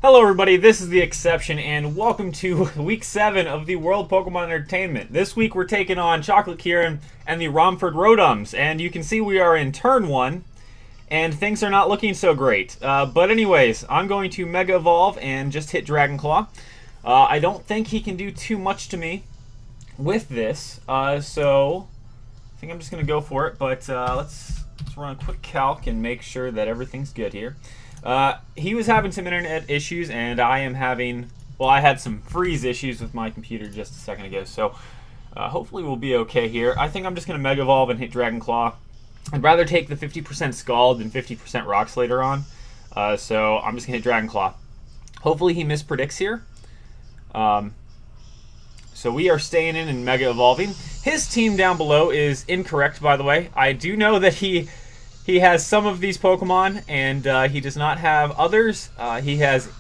Hello everybody, this is TheXseption, and welcome to Week 7 of the World Pokemon Entertainment. This week we're taking on Chocolate Kieran and the Romford Rotoms, and you can see we are in turn 1, and things are not looking so great. But anyways, I'm going to Mega Evolve and just hit Dragon Claw. I don't think he can do too much to me with this, so I think I'm just going to go for it, but let's run a quick calc and make sure that everything's good here. He was having some internet issues, and I am having, well, I had some freeze issues with my computer just a second ago, so hopefully we'll be okay here. I think I'm just going to Mega Evolve and hit Dragon Claw. I'd rather take the 50% Scald than 50% Rocks later on, so I'm just going to hit Dragon Claw. Hopefully he mispredicts here. So we are staying in and Mega Evolving. His team down below is incorrect, by the way. I do know that he has some of these Pokemon, and he does not have others. He has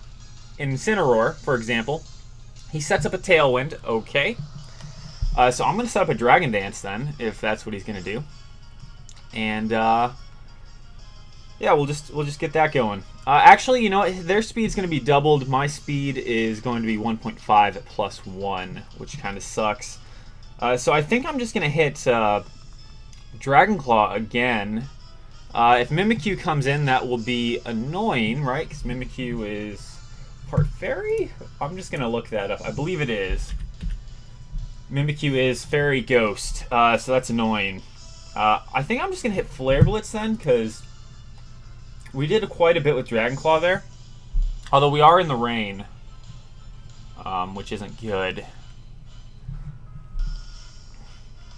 Incineroar, for example. He sets up a Tailwind, okay. So I'm going to set up a Dragon Dance then, if that's what he's going to do. And yeah, we'll just get that going. Actually, you know, their speed's going to be doubled. My speed is going to be 1.5 at +1, which kind of sucks. So I think I'm just going to hit Dragon Claw again. If Mimikyu comes in, that will be annoying, right? Because Mimikyu is part fairy? I'm just going to look that up. I believe it is. Mimikyu is fairy ghost, so that's annoying. I think I'm just going to hit Flare Blitz then, because we did quite a bit with Dragon Claw there. Although we are in the rain, which isn't good.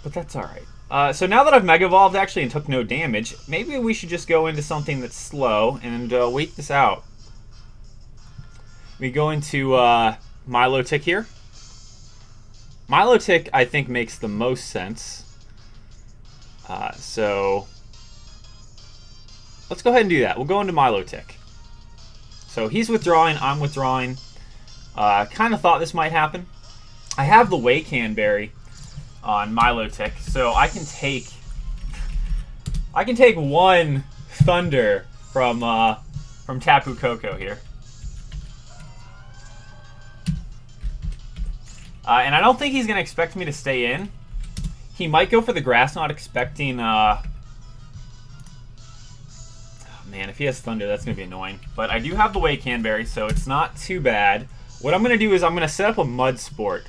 But that's alright. So now that I've Mega Evolved actually and took no damage, maybe we should just go into something that's slow and wait this out. We go into Milotic here. Milotic, I think, makes the most sense. So let's go ahead and do that. We'll go into Milotic. So he's withdrawing, I'm withdrawing. Kind of thought this might happen. I have the Wacan Berry on Milotic, so I can take one Thunder from Tapu Koko here. And I don't think he's gonna expect me to stay in. He might go for the Grass Knot, expecting man, if he has Thunder, that's gonna be annoying. But I do have the Wacan Berry, so it's not too bad. What I'm gonna do is I'm gonna set up a Mud Sport.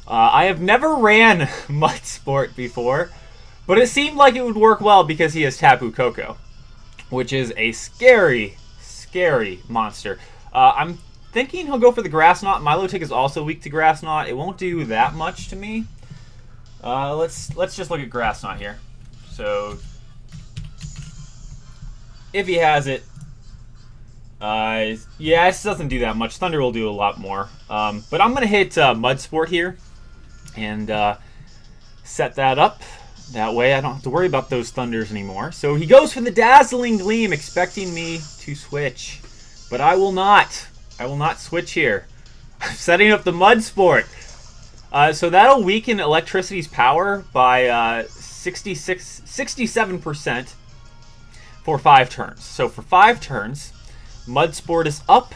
I have never ran Mud Sport before, but it seemed like it would work well because he has Tapu Koko, which is a scary, scary monster. I'm thinking he'll go for the Grass Knot. Milotic is also weak to Grass Knot. It won't do that much to me. Let's just look at Grass Knot here. So if he has it, yeah, it doesn't do that much. Thunder will do a lot more. But I'm gonna hit Mud Sport here and set that up. That way I don't have to worry about those Thunders anymore. So he goes for the Dazzling Gleam, expecting me to switch. But I will not. I will not switch here. I'm setting up the Mud Sport. So that'll weaken Electricity's power by 67% for 5 turns. So for 5 turns, Mud Sport is up,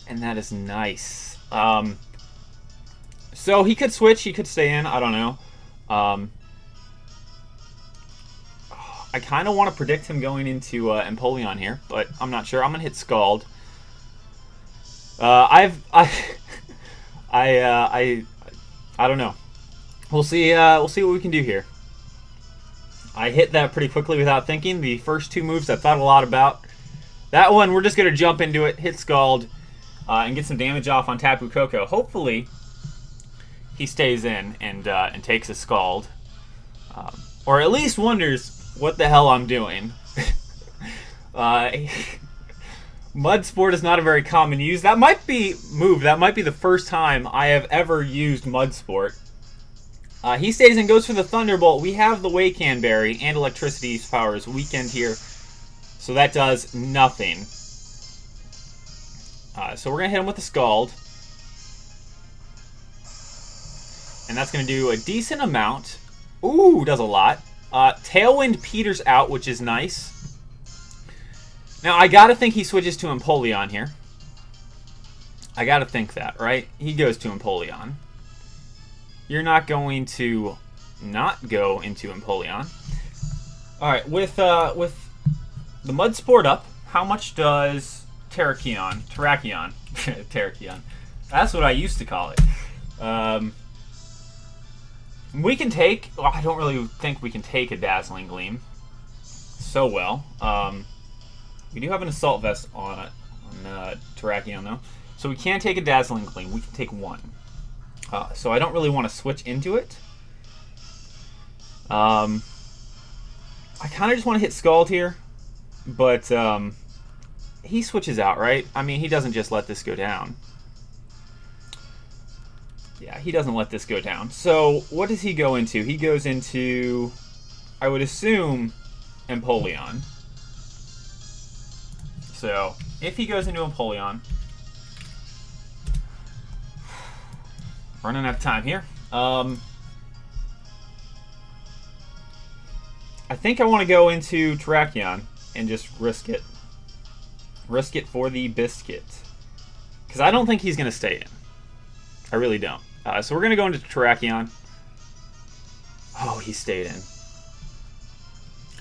and that is nice. So he could switch, he could stay in, I don't know. I kind of want to predict him going into Empoleon here, but I'm not sure. I'm going to hit Scald. I don't know. We'll see what we can do here. I hit that pretty quickly without thinking. The first 2 moves I thought a lot about. That one, we're just going to jump into it, hit Scald, and get some damage off on Tapu Koko. Hopefully, he stays in and takes a Scald. Or at least wonders what the hell I'm doing. Mud Sport is not a very common use. That might be the first time I have ever used Mud Sport. He stays and goes for the Thunderbolt. We have the Wacan Berry and Electricity's power is weakened here. So that does nothing. So we're going to hit him with the Scald. And that's going to do a decent amount. Ooh, does a lot. Tailwind peters out, which is nice. Now, I gotta think he switches to Empoleon here. I gotta think that, right? He goes to Empoleon. You're not going to not go into Empoleon. Alright, with the Mud Sport up, how much does Terrakion, Terrakion, that's what I used to call it. We can take, well, I don't really think we can take a Dazzling Gleam so well. We do have an Assault Vest on Terrakion though. So we can take a Dazzling Gleam. We can take one. So I don't really want to switch into it. I kind of just want to hit Scald here. But he switches out, right? I mean, he doesn't just let this go down. Yeah, he doesn't let this go down. So what does he go into? He goes into, I would assume, Empoleon. So if he goes into Empoleon, running out of time here. I think I want to go into Terrakion and just risk it. Risk it for the biscuit. Because I don't think he's going to stay in. I really don't. So we're going to go into Terrakion. Oh, he stayed in.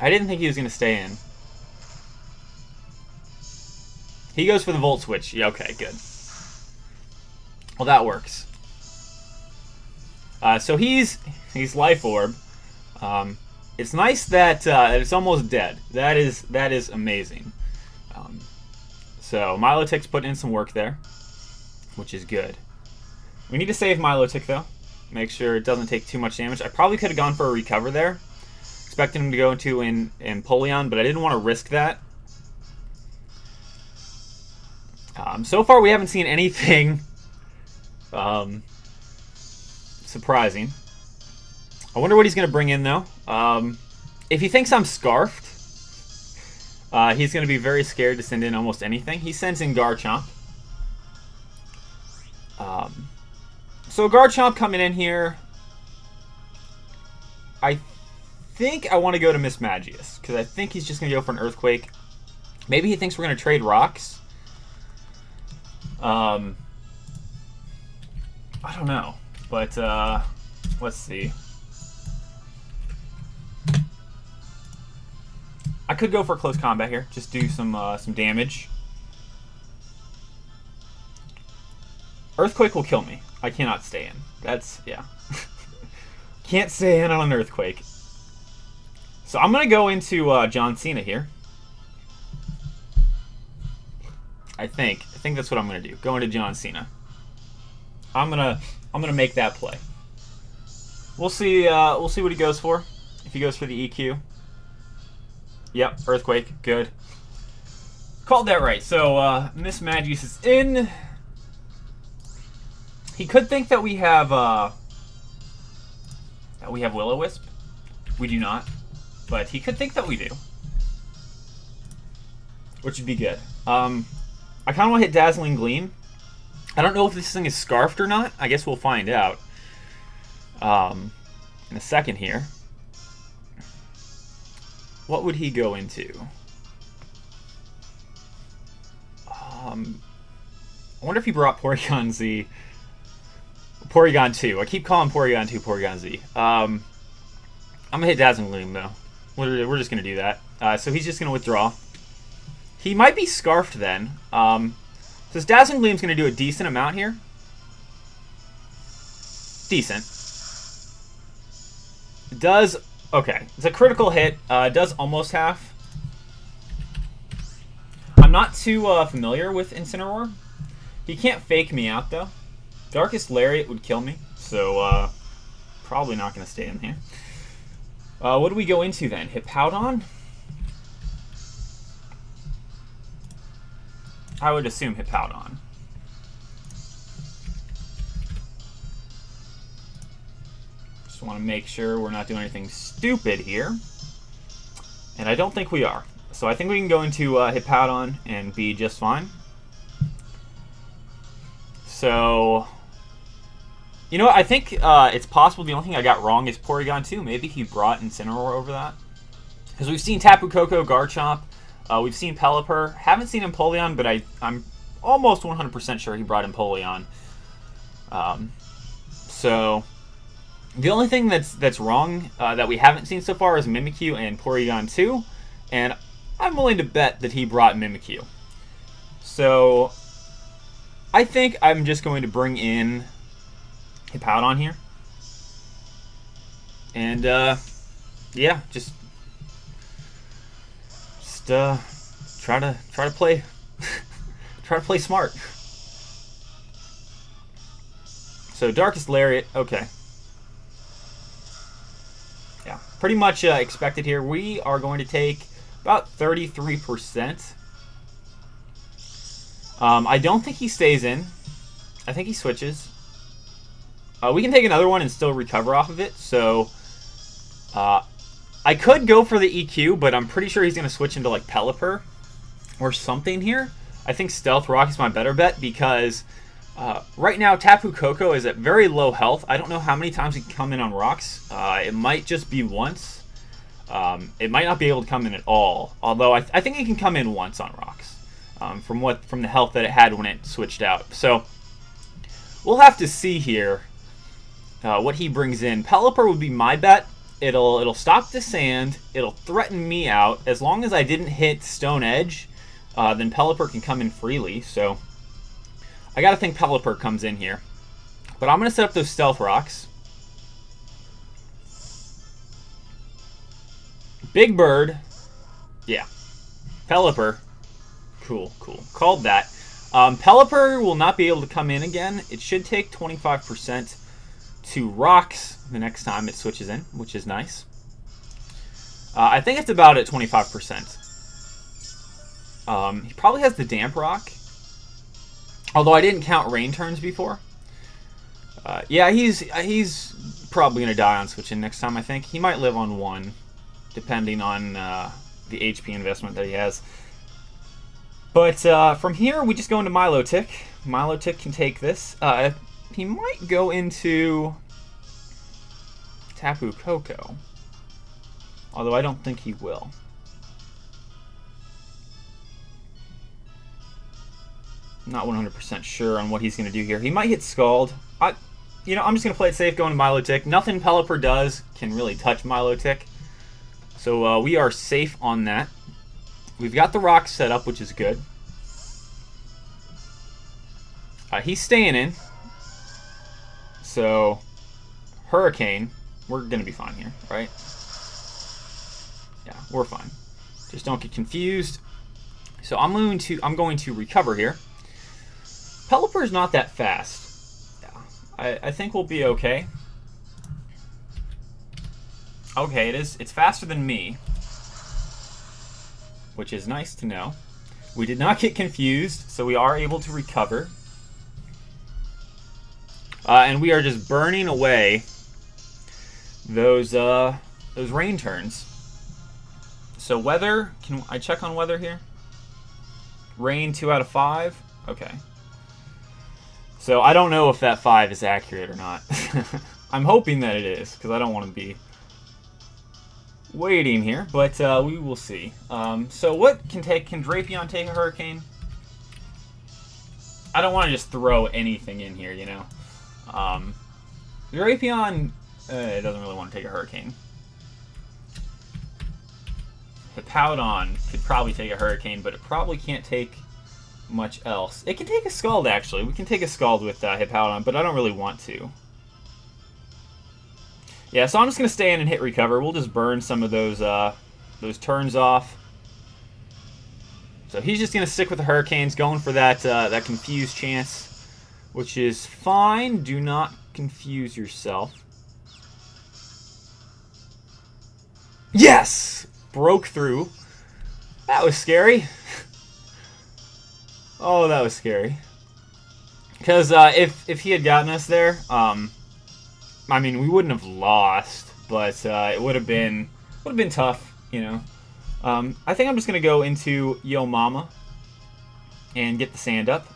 I didn't think he was going to stay in. He goes for the Volt Switch. Yeah, okay, good. Well, that works. So he's Life Orb. It's nice that it's almost dead. That is amazing. So Milotic's putting in some work there, which is good. We need to save Milotic though. Make sure it doesn't take too much damage. I probably could have gone for a recover there, expecting him to go into Empoleon, but I didn't want to risk that. So far we haven't seen anything surprising. I wonder what he's going to bring in, though. If he thinks I'm Scarfed, he's going to be very scared to send in almost anything. He sends in Garchomp. So Garchomp coming in here, I think I want to go to Mismagius, because I think he's just going to go for an Earthquake. Maybe he thinks we're going to trade rocks. I don't know, but let's see. I could go for close combat here, just do some damage. Earthquake will kill me. I cannot stay in. That's, yeah. Can't stay in on an Earthquake. So I'm gonna go into John Cena here. I think that's what I'm gonna do. Go into John Cena. I'm gonna make that play. We'll see what he goes for. If he goes for the EQ. Yep, Earthquake, good. Called that right. So Mismagius is in. He could think that we have Will-O-Wisp. We do not, but he could think that we do, which would be good. I kind of want to hit Dazzling Gleam. I don't know if this thing is Scarfed or not. I guess we'll find out in a second here. What would he go into? I wonder if he brought Porygon Z. Porygon 2. I keep calling Porygon 2 Porygon Z. I'm going to hit Dazzling Gleam, though. We're just going to do that. So he's just going to withdraw. He might be Scarfed then. So his Dazzling Gleam's going to do a decent amount here. Decent. It does... Okay, it's a critical hit. It does almost half. I'm not too familiar with Incineroar. He can't fake me out, though. Darkest Lariat would kill me, so probably not going to stay in here. What do we go into then? Hippowdon? I would assume Hippowdon. Just want to make sure we're not doing anything stupid here. And I don't think we are. So I think we can go into Hippowdon and be just fine. So... You know what, I think it's possible the only thing I got wrong is Porygon 2. Maybe he brought Incineroar over that. Because we've seen Tapu Koko, Garchomp, we've seen Pelipper. Haven't seen Empoleon, but I'm almost 100% sure he brought Empoleon. So the only thing that's wrong that we haven't seen so far is Mimikyu and Porygon 2, and I'm willing to bet that he brought Mimikyu. So I think I'm just going to bring in Hippowdon here. And yeah, just try to play try to play smart. So Darkest Lariat, okay. Yeah, pretty much expected here. We are going to take about 33%. I don't think he stays in. I think he switches. We can take another one and still recover off of it. So I could go for the EQ, but I'm pretty sure he's going to switch into like Pelipper or something here. I think Stealth Rock is my better bet because right now Tapu Koko is at very low health. I don't know how many times he can come in on rocks. It might just be once. It might not be able to come in at all. Although I think it can come in once on rocks from the health that it had when it switched out. So we'll have to see here what he brings in. Pelipper would be my bet. It'll stop the sand. It'll threaten me out. As long as I didn't hit Stone Edge, then Pelipper can come in freely. So I gotta think Pelipper comes in here. But I'm gonna set up those Stealth Rocks. Big Bird. Yeah. Pelipper. Cool. Called that. Pelipper will not be able to come in again. It should take 25% to Rocks the next time it switches in, which is nice. I think it's about at 25%. He probably has the Damp Rock. Although I didn't count Rain turns before. Yeah, he's probably going to die on switching next time, I think. He might live on 1, depending on the HP investment that he has. But from here, we just go into Milotic. Milotic can take this. He might go into Tapu Koko. Although I don't think he will. Not 100% sure on what he's going to do here. He might hit Scald. I'm just going to play it safe going to Milotic. Nothing Pelipper does can really touch Milotic. So we are safe on that. We've got the rocks set up, which is good. He's staying in. So, Hurricane, we're going to be fine here, right? Yeah, we're fine. Just don't get confused. So I'm going to recover here. Pelipper is not that fast. Yeah, I think we'll be okay. Okay, it is. It's faster than me, which is nice to know. We did not get confused, so we are able to recover. And we are just burning away those rain turns. So weather, can I check on weather here? Rain 2 out of 5. Okay. So I don't know if that 5 is accurate or not. I'm hoping that it is, because I don't want to be waiting here, but we will see. So what can Drapion take a Hurricane? I don't want to just throw anything in here, you know. Drapion it doesn't really want to take a Hurricane. Hippowdon could probably take a Hurricane, but it probably can't take much else. It can take a Scald, actually. We can take a Scald with Hippowdon, but I don't really want to. Yeah, so I'm just going to stay in and hit recover. We'll just burn some of those turns off. So he's just going to stick with the Hurricanes, going for that that confused chance, which is fine. Do not confuse yourself. Yes! Broke through. That was scary. Oh, that was scary. Because if he had gotten us there, I mean, we wouldn't have lost, but it would have been tough, you know. I think I'm just gonna go into Yo Mama and get the sand up.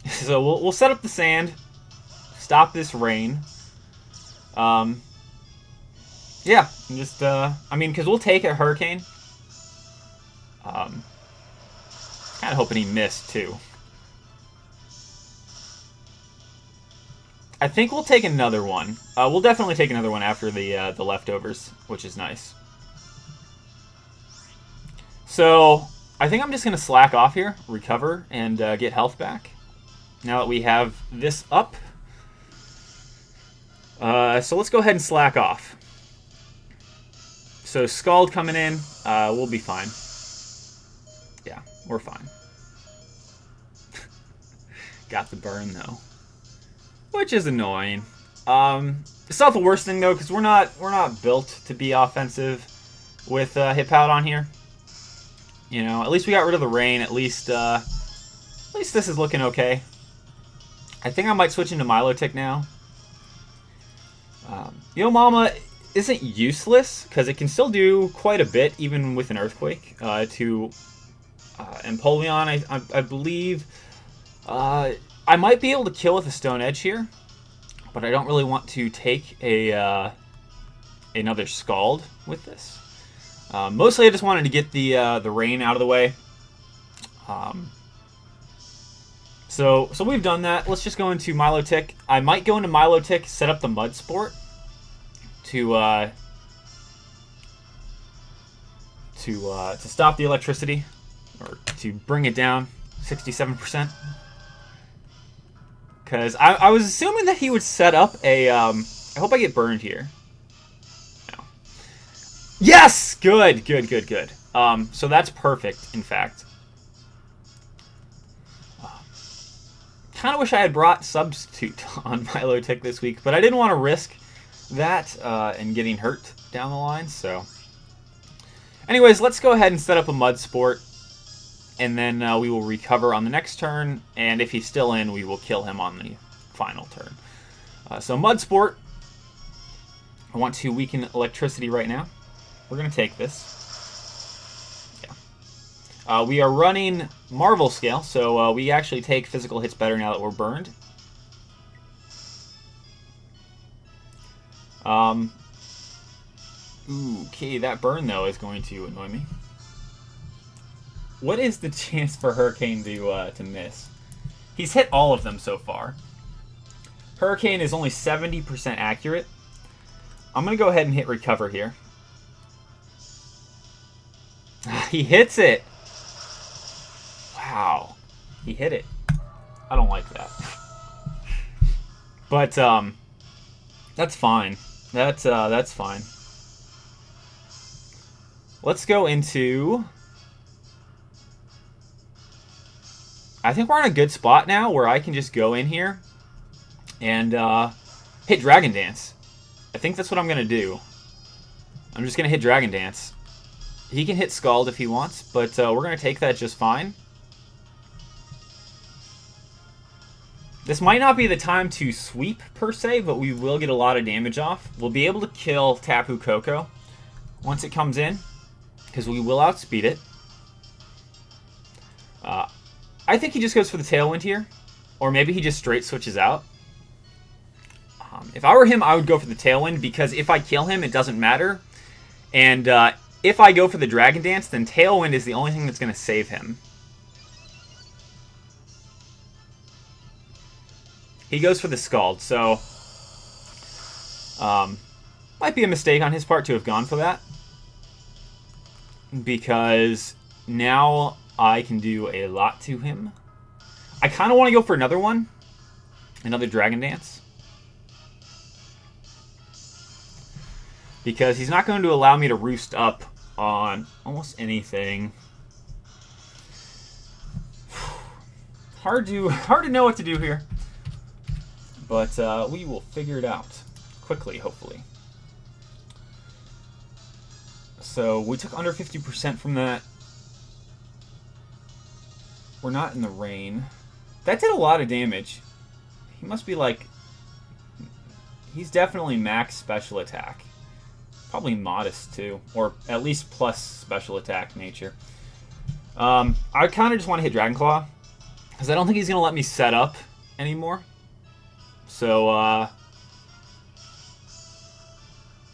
So we'll set up the sand, stop this rain. Yeah, just I mean, because we'll take a Hurricane. Kind of hoping he missed, too. I think we'll take another one. We'll definitely take another one after the leftovers, which is nice. So, I think I'm just going to slack off here, recover, and get health back. Now that we have this up. So let's go ahead and slack off. So Scald coming in, we'll be fine. Yeah, we're fine. Got the burn though, which is annoying. It's not the worst thing though, because we're not built to be offensive with Hip Out on here. You know, at least we got rid of the rain. At least this is looking okay. I think I might switch into Milotic now. Yo Mama isn't useless, because it can still do quite a bit, even with an Earthquake. To Empoleon, I believe. I might be able to kill with a Stone Edge here, but I don't really want to take another Scald with this. Mostly I just wanted to get the rain out of the way. So we've done that. Let's just go into Milotic. I might go into Milotic, set up the Mud Sport to stop the electricity, or to bring it down 67%. Because I was assuming that he would set up a I hope I get burned here. No. Yes! Good. So that's perfect, in fact. Kind of wish I had brought Substitute on Milotic this week, but I didn't want to risk that and getting hurt down the line, so. Anyways, let's go ahead and set up a Mud Sport, and then we will recover on the next turn, and if he's still in, we will kill him on the final turn. So Mud Sport, I want to weaken electricity right now. We're going to take this. Yeah. We are running Marvel Scale, so we actually take physical hits better now that we're burned. Okay, that burn, though, is going to annoy me. What is the chance for Hurricane to miss? He's hit all of them so far. Hurricane is only 70% accurate. I'm going to go ahead and hit Recover here. He hits it! Wow. He hit it. I don't like that. But, that's fine. That's fine. Let's go into... I think we're in a good spot now where I can just go in here and hit Dragon Dance. I think that's what I'm going to do. I'm just going to hit Dragon Dance. He can hit Scald if he wants, but we're going to take that just fine. This might not be the time to sweep, per se, but we will get a lot of damage off. We'll be able to kill Tapu Koko once it comes in, because we will outspeed it. I think he just goes for the Tailwind here, or maybe he just straight switches out. If I were him, I would go for the Tailwind, because if I kill him, it doesn't matter. And if I go for the Dragon Dance, then Tailwind is the only thing that's going to save him. He goes for the Scald, so might be a mistake on his part to have gone for that, because now I can do a lot to him. I kind of want to go for another one, another Dragon Dance, because he's not going to allow me to roost up on almost anything. Hard to know what to do here. But we will figure it out quickly, hopefully. So we took under 50% from that. We're not in the rain. That did a lot of damage. He must be like... He's definitely max special attack. Probably modest, too. Or at least plus special attack nature. I kind of just want to hit Dragon Claw, because I don't think he's going to let me set up anymore. So,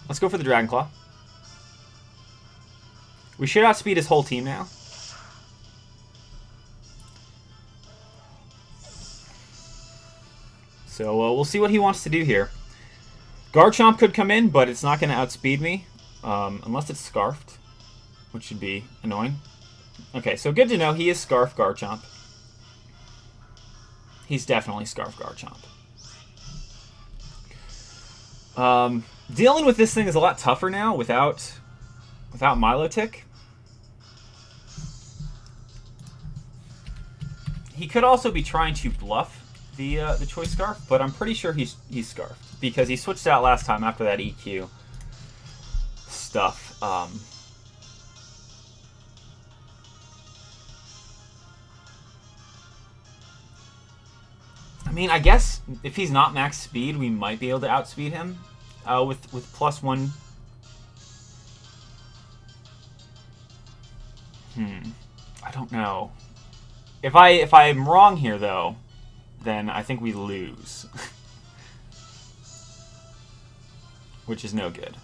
let's go for the Dragon Claw. We should outspeed his whole team now. So we'll see what he wants to do here. Garchomp could come in, but it's not going to outspeed me. Unless it's Scarfed, which should be annoying. Okay, so good to know he is Scarf Garchomp. He's definitely Scarf Garchomp. Dealing with this thing is a lot tougher now without Milotic. He could also be trying to bluff the Choice Scarf, but I'm pretty sure he's Scarfed because he switched out last time after that EQ stuff. I mean, I guess if he's not max speed, we might be able to outspeed him with +1. I don't know. If I'm wrong here though, then I think we lose, which is no good.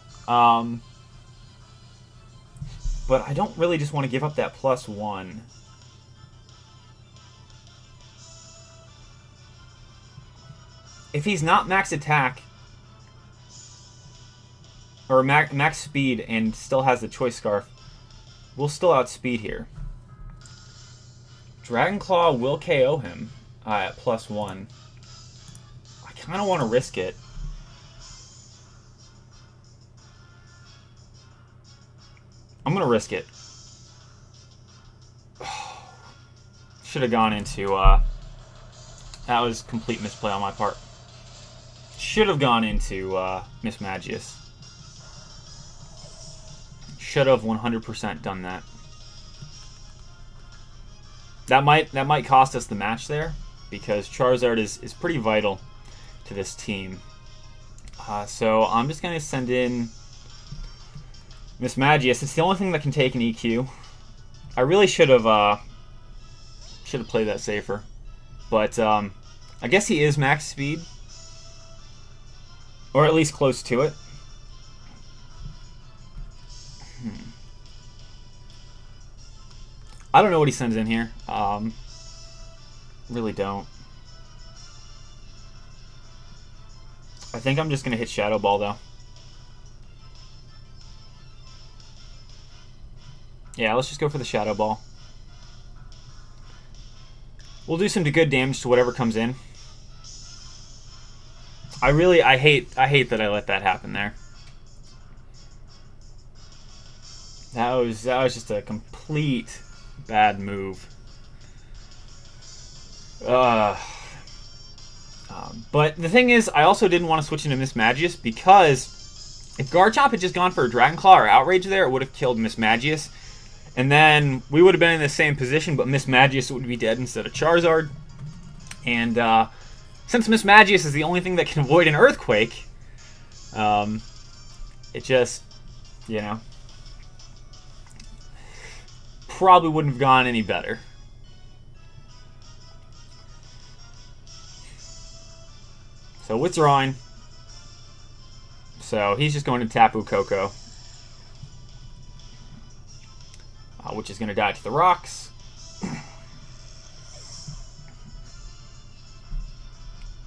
But I don't really just want to give up that +1. If he's not max attack or max speed and still has the Choice Scarf, we'll still outspeed here. Dragon Claw will KO him at +1. I kind of want to risk it. I'm going to risk it. Should have gone into... that was complete misplay on my part. Should have gone into Mismagius. Should have 100% done that. That might cost us the match there, because Charizard is pretty vital to this team. So I'm just going to send in Mismagius. It's the only thing that can take an EQ. I really should have played that safer, but I guess he is max speed, or at least close to it. I don't know what he sends in here. Really don't. I think I'm just going to hit Shadow Ball, though. Yeah, let's just go for the Shadow Ball. We'll do some good damage to whatever comes in. I hate that I let that happen there. That was just a complete bad move. But the thing is, I also didn't want to switch into Mismagius, because if Garchomp had just gone for a Dragon Claw or Outrage there, it would have killed Mismagius. And then we would have been in the same position, but Mismagius would be dead instead of Charizard. And since Mismagius is the only thing that can avoid an Earthquake, it just, you know, probably wouldn't have gone any better. So withdrawing. So he's just going to Tapu Koko, which is going to die to the rocks.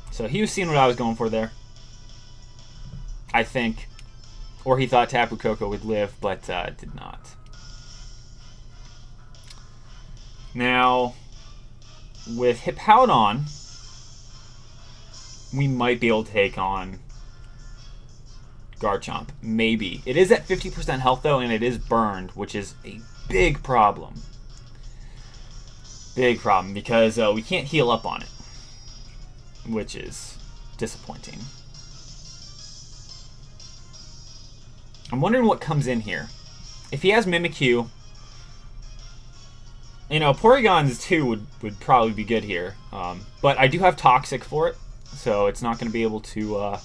So he was seeing what I was going for there, I think. Or he thought Tapu Koko would live, but did not. Now, with Hippowdon, we might be able to take on Garchomp. Maybe. It is at 50% health, though, and it is burned, which is a big problem. Big problem, because we can't heal up on it, which is disappointing. I'm wondering what comes in here. If he has Mimikyu, you know, Porygon's 2 would probably be good here. But I do have Toxic for it, so it's not going to be able to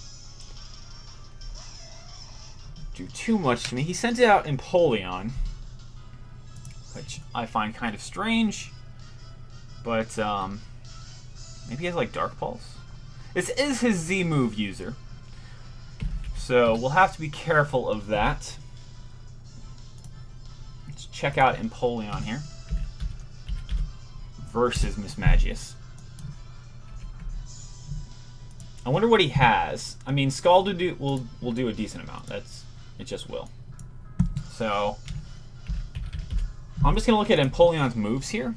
do too much to me. He sent out Empoleon, which I find kind of strange. But maybe he has, like, Dark Pulse. This is his Z-move user, so we'll have to be careful of that. Let's check out Empoleon here versus Mismagius. I wonder what he has. I mean, Scald will do a decent amount. It just will. So I'm just gonna look at Empoleon's moves here,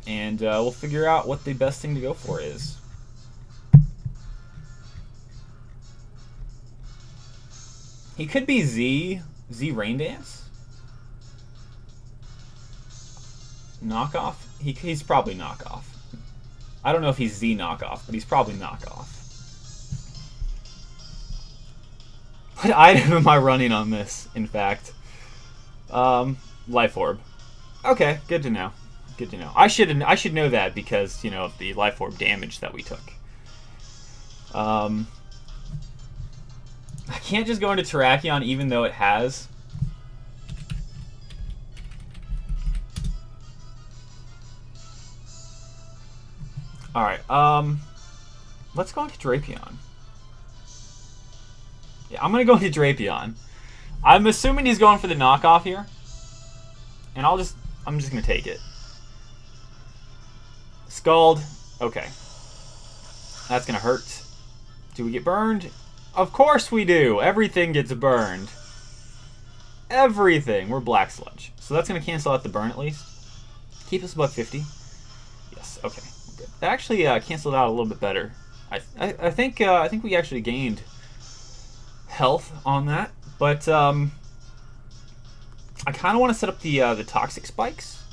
and we'll figure out what the best thing to go for is. He could be Z Rain Dance. Knockoff? He's probably knockoff. I don't know if he's Z knockoff, but he's probably knockoff. What item am I running on this, in fact? Life Orb. Okay, good to know. Good to know. I should know that because, you know, of the Life Orb damage that we took. I can't just go into Terrakion even though it has. Alright, let's go into Drapion. Yeah, I'm gonna go into Drapion. I'm assuming he's going for the knockoff here. And I'm just gonna take it. Scald. Okay. That's gonna hurt. Do we get burned? Of course we do. Everything gets burned. Everything. We're Black Sludge. So that's gonna cancel out the burn at least. Keep us above 50. Yes, okay. We're good. That actually canceled out a little bit better. I think we actually gained health on that, but I kind of want to set up the toxic spikes.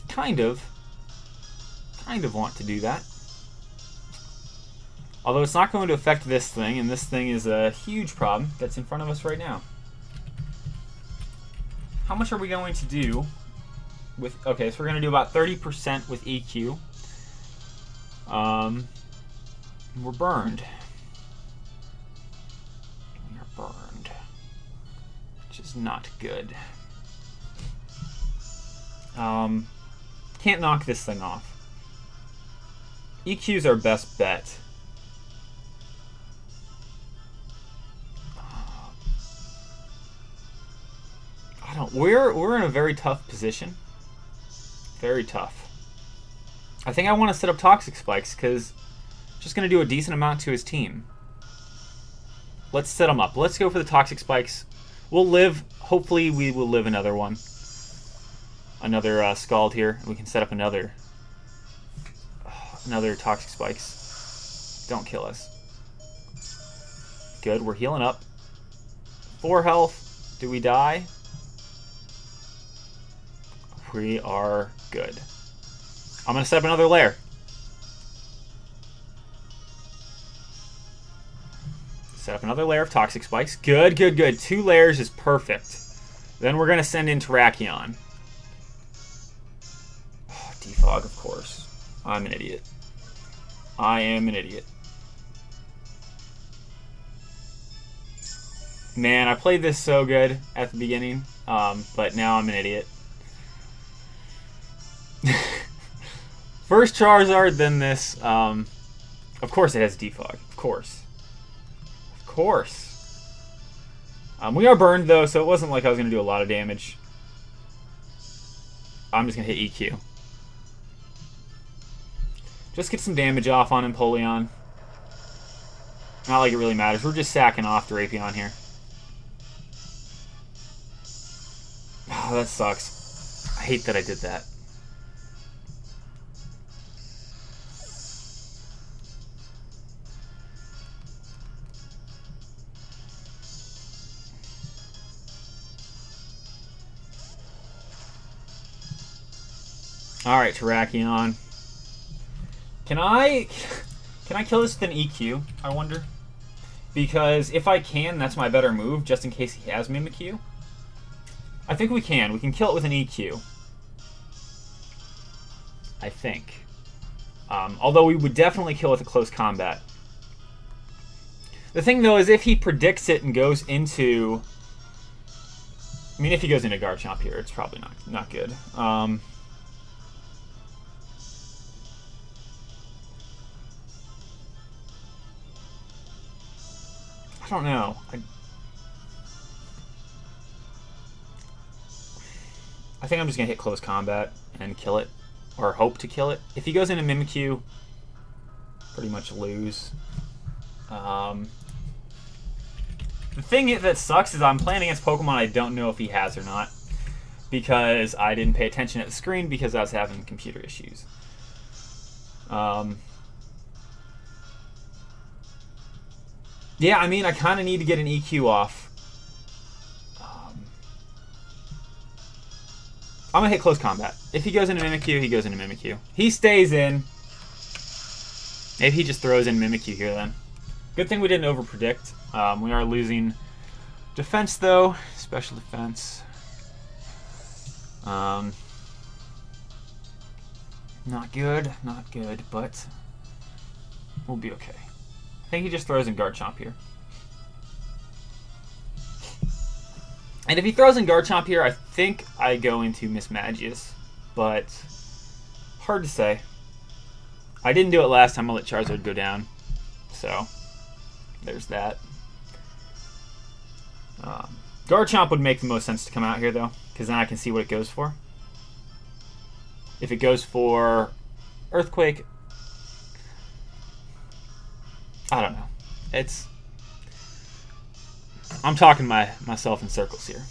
Kind of want to do that. Although it's not going to affect this thing, and this thing is a huge problem that's in front of us right now. How much are we going to do with... Okay, so we're going to do about 30% with EQ. We're burned. We are burned. Which is not good. Can't knock this thing off. EQ's our best bet. We're in a very tough position. Very tough. I think I want to set up Toxic Spikes because just going to do a decent amount to his team. Let's set them up. Let's go for the Toxic Spikes. We'll live. Hopefully we will live another one. Another Scald here. We can set up another Toxic Spikes. Don't kill us. Good. We're healing up. 4 health. Do we die? We are good. I'm going to set up another lair. Set up another lair of Toxic Spikes. Good, good, good. 2 layers is perfect. Then we're going to send in Terrakion. Oh, defog, of course. I'm an idiot. I am an idiot. Man, I played this so good at the beginning, but now I'm an idiot. First Charizard, then this. Of course it has defog. Of course. Of course. We are burned, though, so it wasn't like I was going to do a lot of damage. I'm just going to hit EQ. Just get some damage off on Empoleon. Not like it really matters. We're just sacking off Drapion here. Oh, that sucks. I hate that I did that. Alright, Terrakion. Can I kill this with an EQ, I wonder? Because if I can, that's my better move, just in case he has Mimikyu. I think we can. We can kill it with an EQ. I think. Although we would definitely kill with a close combat. The thing, though, is if he predicts it and goes into... I mean, if he goes into Garchomp here, it's probably not good. I don't know. I think I'm just going to hit close combat and kill it. Or hope to kill it. If he goes into Mimikyu, pretty much lose. The thing that sucks is I'm playing against Pokemon I don't know if he has or not, because I didn't pay attention at the screen because I was having computer issues. Yeah, I mean, I kind of need to get an EQ off. I'm going to hit close combat. If he goes into Mimikyu, he goes into Mimikyu. He stays in. Maybe he just throws in Mimikyu here then. Good thing we didn't overpredict. We are losing defense though. Special defense. Not good. Not good, but we'll be okay. I think he just throws in Garchomp here. And if he throws in Garchomp here, I think I go into Mismagius, but hard to say. I didn't do it last time. I'll let Charizard go down, so there's that. Garchomp would make the most sense to come out here, though, because then I can see what it goes for. If it goes for Earthquake, I don't know. I'm talking myself in circles here.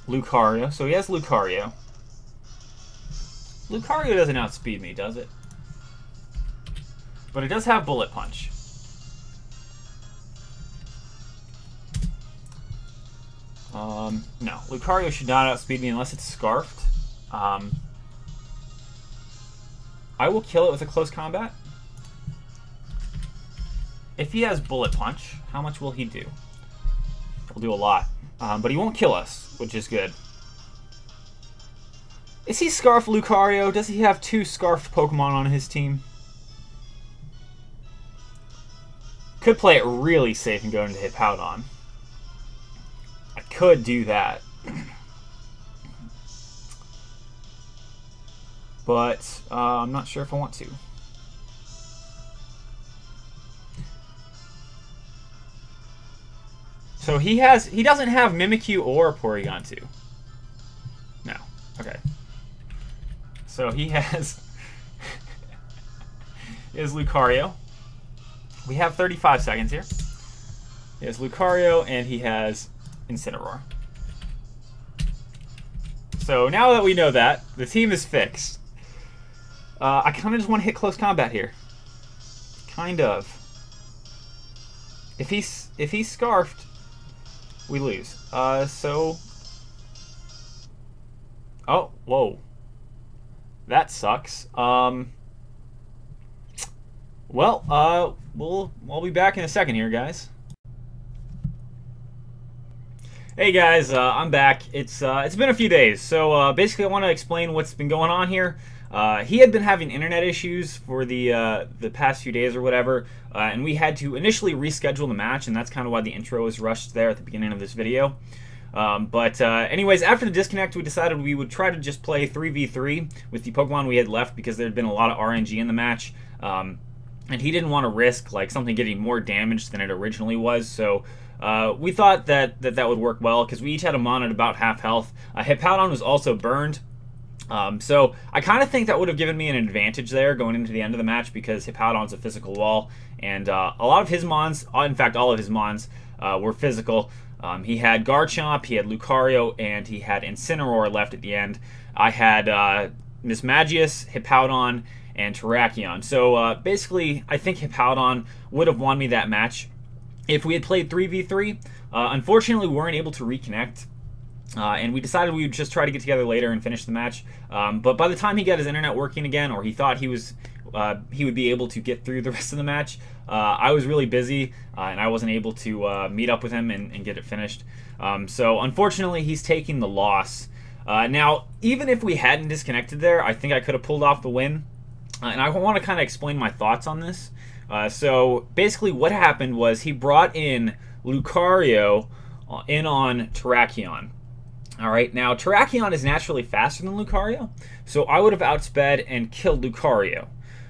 Lucario. So he has Lucario. Lucario doesn't outspeed me, does it? But it does have Bullet Punch. No, Lucario should not outspeed me unless it's Scarfed. I will kill it with a close combat. If he has Bullet Punch, how much will he do? He'll do a lot. But he won't kill us, which is good. Is he Scarf Lucario? Does he have 2 Scarfed Pokemon on his team? Could play it really safe and go into Hippowdon. I could do that. But I'm not sure if I want to. So he doesn't have Mimikyu or Porygon 2. No. Okay. So he has Lucario. We have 35 seconds here. He has Lucario and he has Incineroar. So now that we know that, the team is fixed. I kind of just want to hit close combat here. Kind of. If he's Scarfed, we lose. So... Oh, whoa. That sucks. Well, we'll be back in a second here, guys. Hey guys, I'm back. It's been a few days, so basically I want to explain what's been going on here. He had been having internet issues for the past few days or whatever, and we had to initially reschedule the match, and that's kind of why the intro was rushed there at the beginning of this video. Anyways, after the disconnect, we decided we would try to just play 3v3 with the Pokemon we had left because there had been a lot of RNG in the match, and he didn't want to risk like something getting more damage than it originally was, so we thought that would work well because we each had a Mon at about half health. Hippowdon was also burned. So I kind of think that would have given me an advantage there going into the end of the match because Hippowdon's a physical wall, and a lot of his Mons, in fact all of his Mons, were physical. He had Garchomp, he had Lucario, and he had Incineroar left at the end. I had Mismagius, Hippowdon, and Terrakion. So basically I think Hippowdon would have won me that match if we had played 3v3. Unfortunately we weren't able to reconnect. And we decided we would just try to get together later and finish the match. But by the time he got his internet working again, or he thought he would be able to get through the rest of the match, I was really busy, and I wasn't able to meet up with him and get it finished. So unfortunately, he's taking the loss. Now, even if we hadn't disconnected there, I think I could have pulled off the win. And I want to kind of explain my thoughts on this. So basically what happened was he brought in Lucario in on Terrakion. Alright, now Terrakion is naturally faster than Lucario, so I would have outsped and killed Lucario.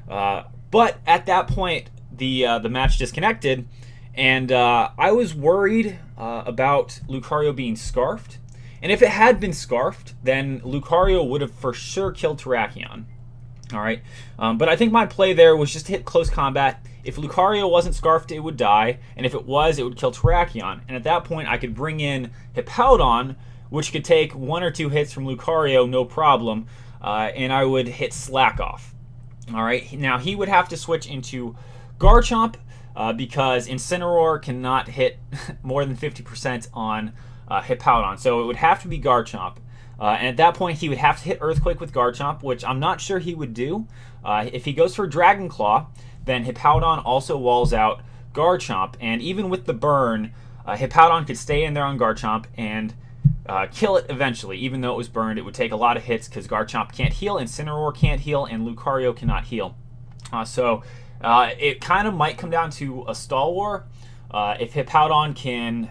But at that point, the match disconnected, and I was worried about Lucario being Scarfed. And if it had been Scarfed, then Lucario would have for sure killed Terrakion. All right, but I think my play there was just to hit close combat. If Lucario wasn't scarfed, it would die, and if it was, it would kill Terrakion. And at that point, I could bring in Hippowdon, which could take 1 or 2 hits from Lucario, no problem, and I would hit Slack off. All right, now he would have to switch into Garchomp because Incineroar cannot hit more than 50% on Hippowdon, so it would have to be Garchomp. And at that point, he would have to hit Earthquake with Garchomp, which I'm not sure he would do. If he goes for Dragon Claw, then Hippowdon also walls out Garchomp, and even with the burn, Hippowdon could stay in there on Garchomp and kill it eventually. Even though it was burned, it would take a lot of hits because Garchomp can't heal, Incineroar can't heal, and Lucario cannot heal. So it kind of might come down to a stall war. If Hippowdon can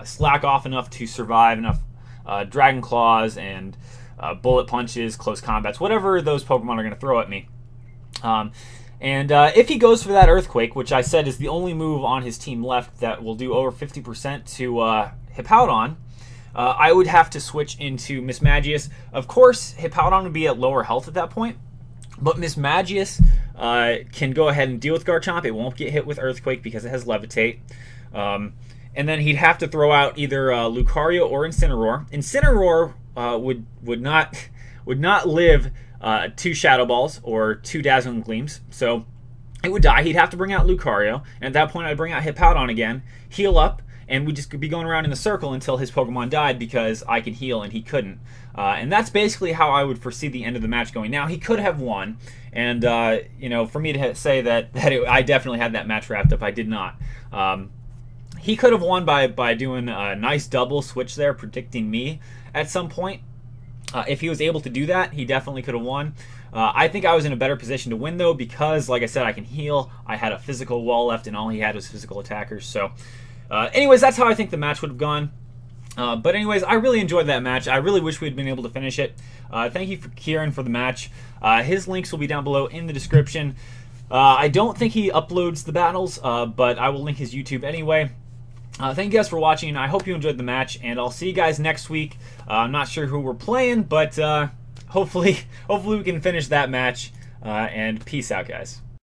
slack off enough to survive enough Dragon Claws and Bullet Punches, Close Combats, whatever those Pokemon are going to throw at me. And if he goes for that Earthquake, which I said is the only move on his team left that will do over 50% to Hippowdon, I would have to switch into Mismagius. Of course, Hippowdon would be at lower health at that point, but Mismagius can go ahead and deal with Garchomp. It won't get hit with Earthquake because it has Levitate. And then he'd have to throw out either Lucario or Incineroar. Incineroar would not live 2 Shadow Balls or 2 Dazzling Gleams, so it would die. He'd have to bring out Lucario, and at that point I'd bring out Hippowdon again, heal up, and we'd just be going around in a circle until his Pokemon died because I could heal and he couldn't. And that's basically how I would foresee the end of the match going. Now, he could have won, and you know, for me to say that I definitely had that match wrapped up, I did not. He could have won by doing a nice double switch there, predicting me at some point. If he was able to do that, he definitely could have won. I think I was in a better position to win, though, because, like I said, I can heal. I had a physical wall left, and all he had was physical attackers. So, anyways, that's how I think the match would have gone. But anyways, I really enjoyed that match. I really wish we had been able to finish it. Thank you for Kieran for the match. His links will be down below in the description. I don't think he uploads the battles, but I will link his YouTube anyway. Thank you guys for watching. I hope you enjoyed the match, and I'll see you guys next week. I'm not sure who we're playing, but hopefully we can finish that match. And peace out, guys.